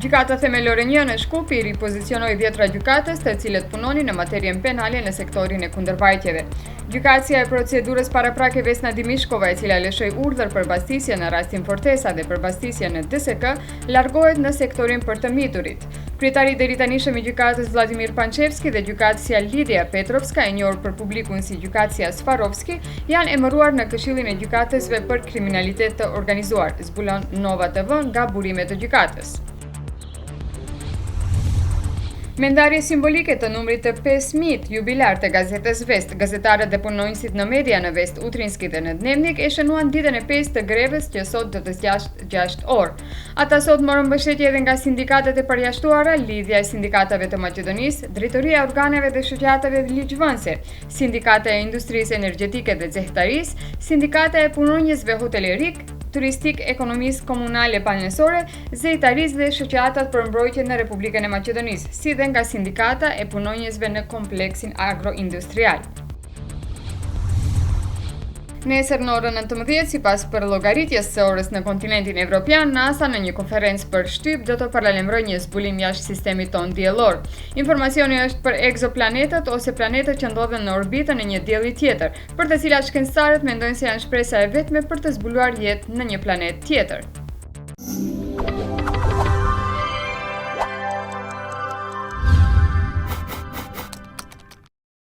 Gjykata themelore 1 në Shkupi ripozicionoi 10 gjykatës të cilët punonin në materien penale në sektorin e kundërvajtjeve. Gjykatësia e procedurës paraprake Vesna Dimishkova, e cila lëshoi urdhër për mbastisje në rastin Fortesa dhe për mbastisje në DSK, largohet në sektorin për të miturit. Kryetari deritanishëm i gjykatës Vladimir Pančevski dhe gjykatësia Lidia Petrovska, e njohur për publikun si gjykatësia Swarovski, janë emëruar në Këshillin e Gjykatësve për Kriminalitet të Organizuar, zbulon Nova TV nga burimet të gjykatës. Me ndarje simbolike të numrit të 5.000 jubilar të gazetës Vest, gazetarët dhe punonjësit në media në Vest, Utrinski dhe në Dnevnik e shënuan ditën e 5 të greves që sot do të zgjasht 6 orë. Ata sot morën mbështetje edhe nga sindikatet e përjashtuara, Lidhja e Sindikatave të Maqedonisë, Drejtoria e Organeve dhe Shoqatave ligjvënëse, Sindikata e Industrisë Energjetike dhe Zehtarisë, Sindikata e Punonjësve Hotelerik, Turistik, Ekonomisë Komunale Palësore, Zejtarisë dhe shoqatat për mbrojtje në Republikën e Maqedonisë, si dhe nga sindikata e punonjësve në kompleksin agroindustrial. Nesër në orën 19, sipas përllogaritjes së orës në kontinentin evropian, NASA në një konferencë për shtyp do të paralajmërojë një zbulim jashtë sistemit tonë diellor. Informacioni është për egzoplanetët ose planetet që ndodhen në orbitën e një dielli tjetër, për të cilat shkencëtarët mendojnë se janë shpresa e vetme për të zbuluar jetë në një planet tjetër.